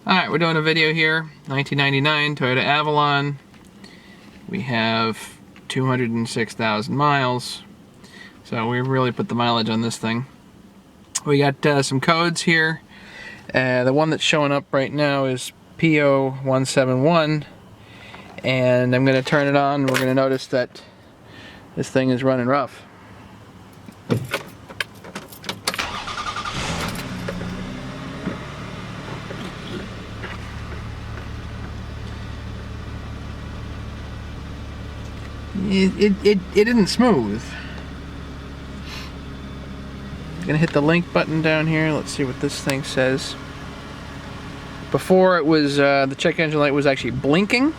Alright, we're doing a video here. 1999 Toyota Avalon. We have 206,000 miles. So we really put the mileage on this thing. We got some codes here. The one that's showing up right now is PO171. And I'm going to turn it on. We're going to notice that this thing is running rough. It isn't smooth. I'm gonna hit the link button down here. Let's see what this thing says. Before it was the check engine light was actually blinking,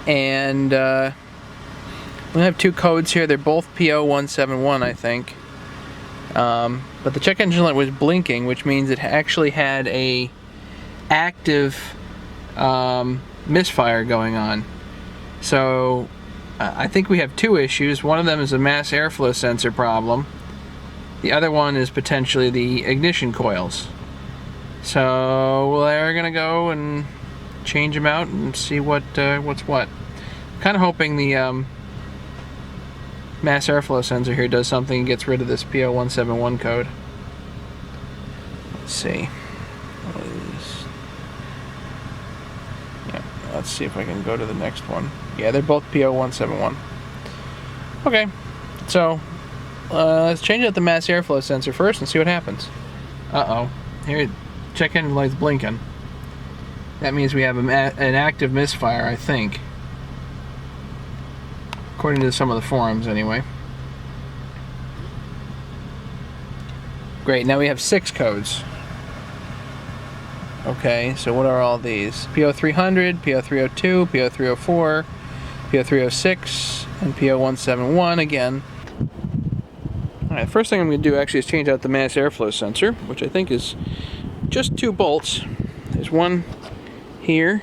and we have two codes here. They're both PO171, I think. But the check engine light was blinking, which means it actually had a active misfire going on. So I think we have two issues. One of them is a mass airflow sensor problem. The other one is potentially the ignition coils. So we're gonna go and change them out and see what's what. I'm kind of hoping the mass airflow sensor here does something and gets rid of this PO171 code. Let's see. Let's see if I can go to the next one. Yeah, they're both PO171. Okay, so let's change out the mass airflow sensor first and see what happens. Uh-oh. Here, check engine light's blinking. That means we have an active misfire, I think. According to some of the forums, anyway. Great, now we have 6 codes. Okay, so what are all these? PO300, PO302, PO304, PO306, and PO171 again. Alright, first thing I'm going to do actually is change out the mass airflow sensor, which I think is just 2 bolts. There's one here,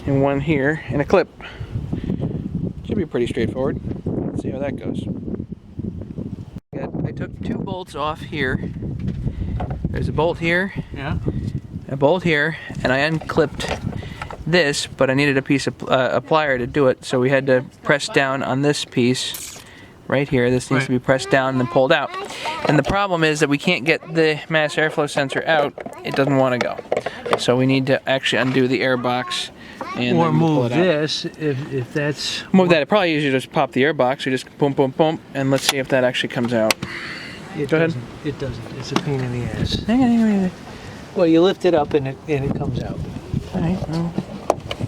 and one here, and a clip. Should be pretty straightforward. Let's see how that goes. I took 2 bolts off here. There's a bolt here. Yeah. A bolt here, and I unclipped this, but I needed a piece of a plier to do it, so we had to press down on this piece right here. This needs to be pressed down and then pulled out. And the problem is that we can't get the mass airflow sensor out. It doesn't want to go. So we need to actually undo the air box and or then pull move it out. this if that's... Move that. It probably easier to just pop the air box. We just boom, boom, boom, and let's see if that actually comes out. Go ahead. It doesn't. It's a pain in the ass. Hang on. Well, you lift it up and it comes out. All right.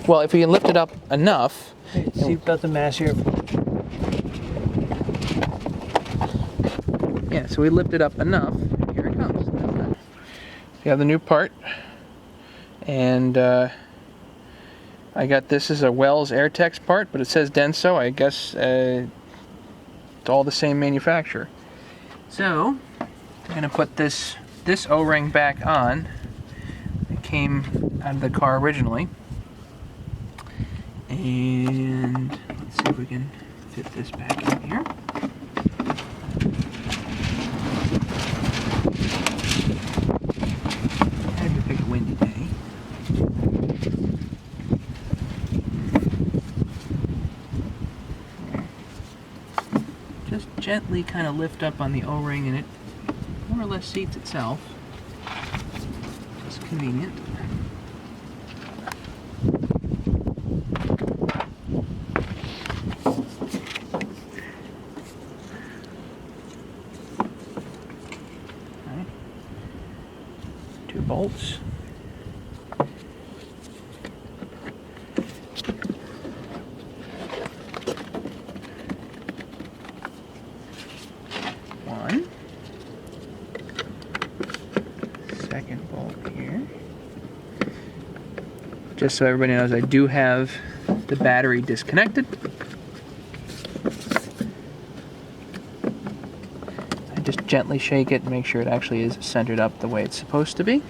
Well, if we can lift it up enough. See about the mass airflow. Yeah, so we lift it up enough. Here it comes. We have the new part, and I got this as a Wells Airtex part, but it says Denso. I guess it's all the same manufacturer. So I'm gonna put this O-ring back on. It came out of the car originally, and let's see if we can fit this back in here. Had to pick a windy day. Just gently kind of lift up on the O-ring, and it more or less seats itself. It's convenient. Right. 2 bolts. One. Second bolt here. Just so everybody knows, I do have the battery disconnected. I just gently shake it and make sure it actually is centered up the way it's supposed to be.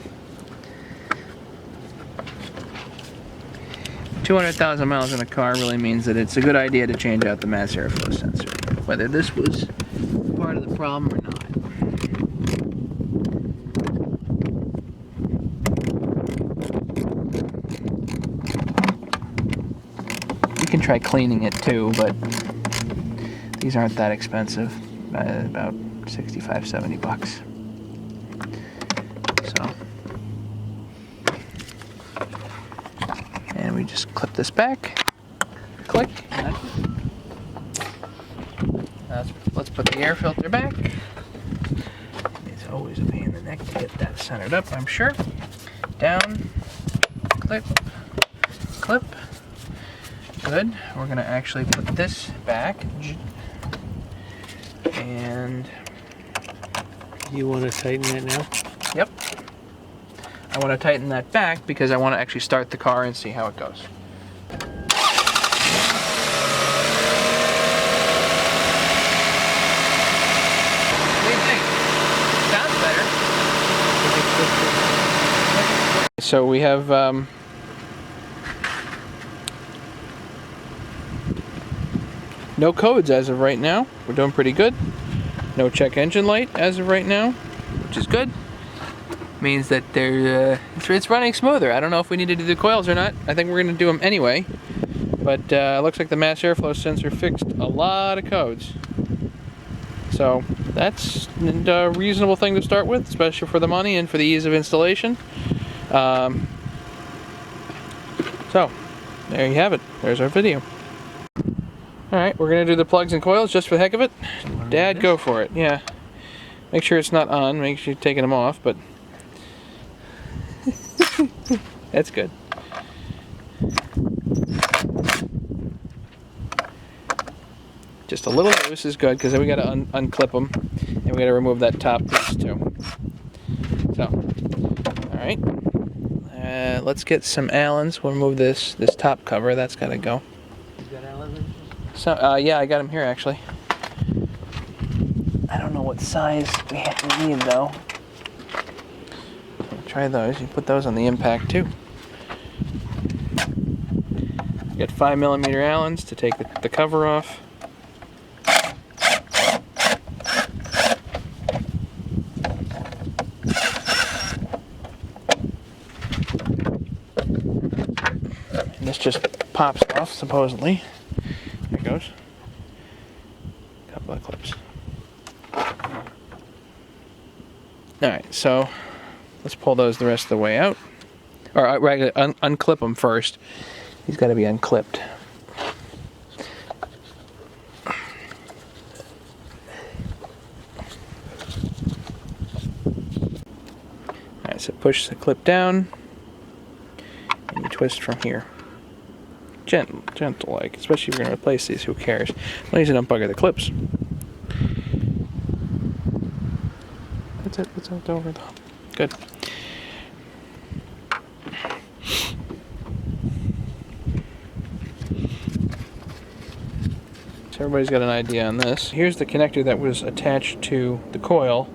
200,000 miles in a car really means that it's a good idea to change out the mass airflow sensor, whether this was part of the problem or not. can try cleaning it too, but these aren't that expensive. About 65, 70 bucks. So, and we just clip this back. Click. Let's put the air filter back. It's always a pain in the neck to get that centered up, I'm sure. Down, clip, clip. Good. We're gonna actually put this back. And You want to tighten that now? yep. I want to tighten that back because I want to actually start the car and see how it goes. What do you think? Sounds better. So we have no codes as of right now. We're doing pretty good. No check engine light as of right now, which is good. Means that it's running smoother. I don't know if we need to do the coils or not. I think we're going to do them anyway. But it looks like the mass airflow sensor fixed a lot of codes. So that's a reasonable thing to start with, especially for the money and for the ease of installation. So there you have it. There's our video. Alright, we're going to do the plugs and coils just for the heck of it. Dad, go for it. Yeah. Make sure it's not on. Make sure you're taking them off, but... That's good. Just a little loose is good, because then we got to unclip them. And we got to remove that top piece, too. So, alright. Let's get some Allens. We'll remove this top cover. That's got to go. You got Avalon? So, yeah, I got them here actually. I don't know what size we need though. We'll try those. You put those on the impact too. You got 5mm Allens to take the cover off. And this just pops off supposedly. There it goes. Couple of clips. Alright, so let's pull those the rest of the way out. Or unclip them first. He's got to be unclipped. Alright, so push the clip down. And you twist from here. Gentle like, especially if you're going to replace these, who cares? As long as you don't bugger the clips. That's it, that's it, over the top. Good. So everybody's got an idea on this. Here's the connector that was attached to the coil,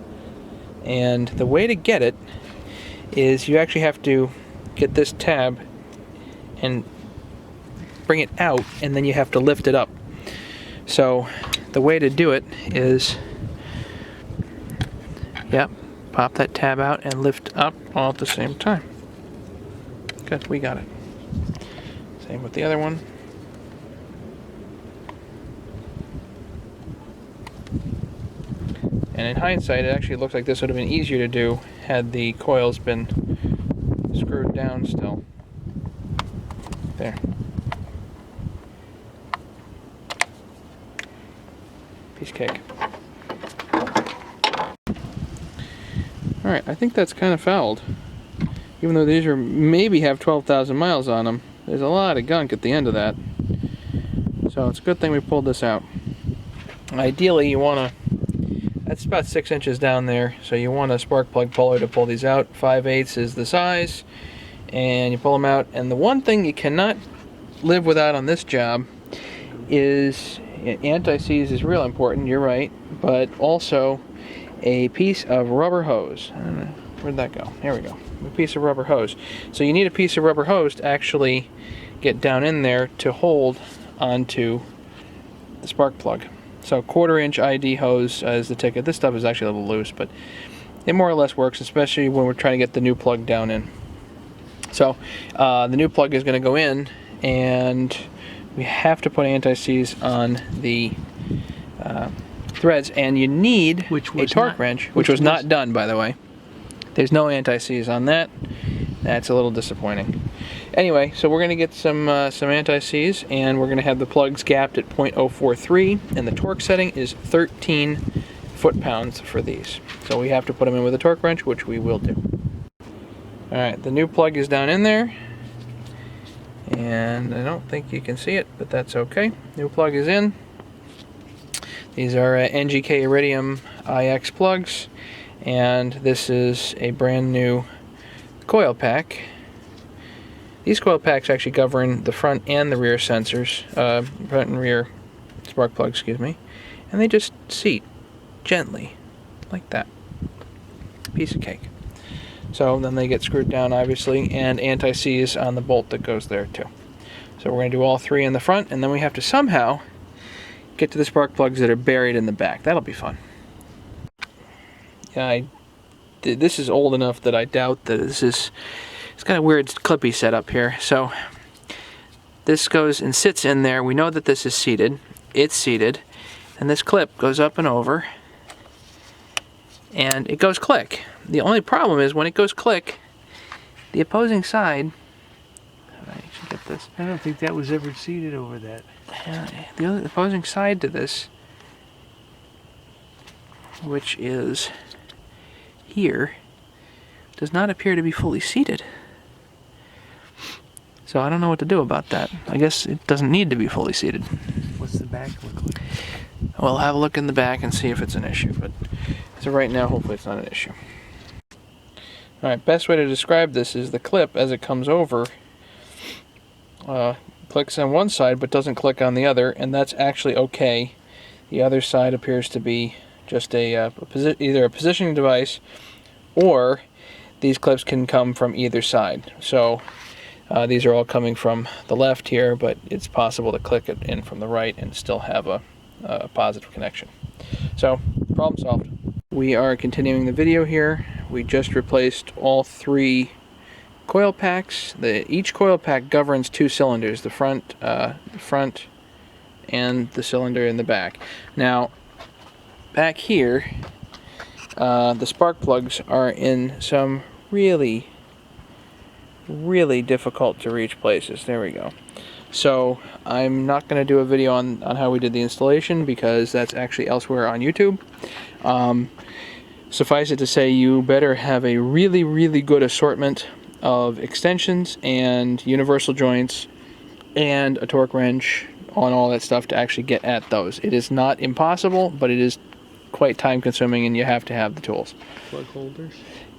and the way to get it is you actually have to get this tab and bring it out, and then you have to lift it up. So the way to do it is, yep, pop that tab out and lift up all at the same time. Good, we got it. Same with the other one. And in hindsight, it actually looks like this would have been easier to do had the coils been screwed down still. There. Piece of cake. Alright, I think that's kind of fouled. Even though these are maybe have 12,000 miles on them, there's a lot of gunk at the end of that. So it's a good thing we pulled this out. Ideally, you want to, that's about 6 inches down there, so you want a spark plug puller to pull these out. 5/8 is the size, and you pull them out. And the one thing you cannot live without on this job is, anti-seize is real important, you're right, but also a piece of rubber hose. I don't know, where'd that go? Here we go. A piece of rubber hose. So you need a piece of rubber hose to actually get down in there to hold onto the spark plug. So 1/4 inch ID hose is the ticket. This stuff is actually a little loose, but it more or less works, especially when we're trying to get the new plug down in. So the new plug is going to go in, and we have to put anti-seize on the threads, and you need a torque wrench, which was not done, by the way. There's no anti-seize on that. That's a little disappointing. Anyway, so we're going to get some anti-seize, and we're going to have the plugs gapped at 0.043, and the torque setting is 13 foot-pounds for these. So we have to put them in with a torque wrench, which we will do. Alright, the new plug is down in there, and I don't think you can see it, but that's okay. New plug is in. These are NGK Iridium IX plugs, and this is a brand new coil pack. These coil packs actually govern the front and the rear sensors, front and rear spark plugs, excuse me, and they just seat gently, like that. Piece of cake. So then they get screwed down, obviously, and anti-seize on the bolt that goes there too. So we're going to do all three in the front, and then we have to somehow get to the spark plugs that are buried in the back. That'll be fun. Yeah, this is old enough that I doubt that it's got a weird clippy setup here. So this goes and sits in there. We know that this is seated. It's seated. And this clip goes up and over. And it goes click. The only problem is when it goes click, the opposing side... I should get this. I don't think that was ever seated over that. The other opposing side to this, which is here, does not appear to be fully seated. So I don't know what to do about that. I guess it doesn't need to be fully seated. What's the back look like? We'll have a look in the back and see if it's an issue, but as of right now, hopefully it's not an issue. Alright, best way to describe this is the clip as it comes over clicks on one side but doesn't click on the other, and that's actually okay. The other side appears to be just either a positioning device, or these clips can come from either side. So these are all coming from the left here, but it's possible to click it in from the right and still have a positive connection. So, problem solved. We are continuing the video here. We just replaced all three coil packs. Each coil pack governs two cylinders, the front and the cylinder in the back. Now, back here, the spark plugs are in some really difficult to reach places. There we go. So I'm not going to do a video on how we did the installation, because that's actually elsewhere on YouTube. Suffice it to say, you better have a really good assortment of extensions and universal joints and a torque wrench on all that stuff to actually get at those. It is not impossible, but it is quite time consuming, and you have to have the tools. Plug holders?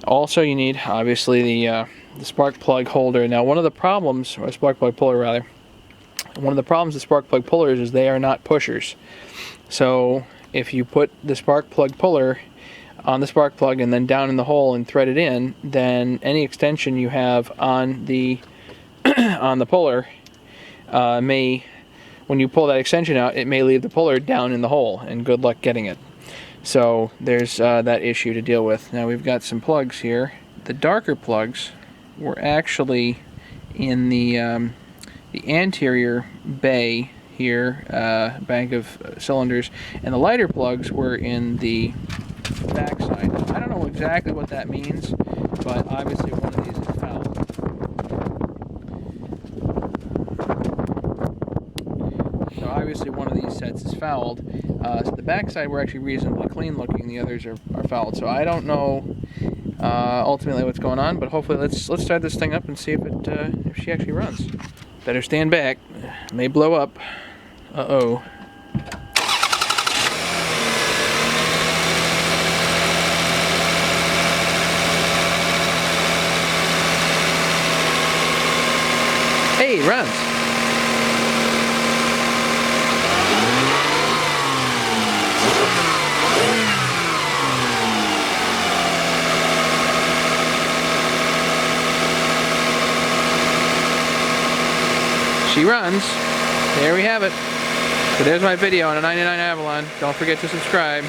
Also, you need, obviously, the spark plug holder. Now, one of the problems, or spark plug puller rather, one of the problems with spark plug pullers is they are not pushers. So if you put the spark plug puller on the spark plug and then down in the hole and thread it in, then any extension you have on the on the puller may, when you pull that extension out, it may leave the puller down in the hole, and good luck getting it. So there's that issue to deal with. Now we've got some plugs here. The darker plugs were actually in the anterior bay here, bank of cylinders, and the lighter plugs were in the back side. I don't know exactly what that means, but obviously one of these is fouled. So obviously one of these sets is fouled. So the back side were actually reasonably clean looking, the others are fouled. So I don't know ultimately what's going on, but hopefully let's start this thing up and see if she actually runs. Better stand back. It may blow up. Uh-oh. Hey, it runs. She runs. There we have it. So there's my video on a 99 Avalon. Don't forget to subscribe.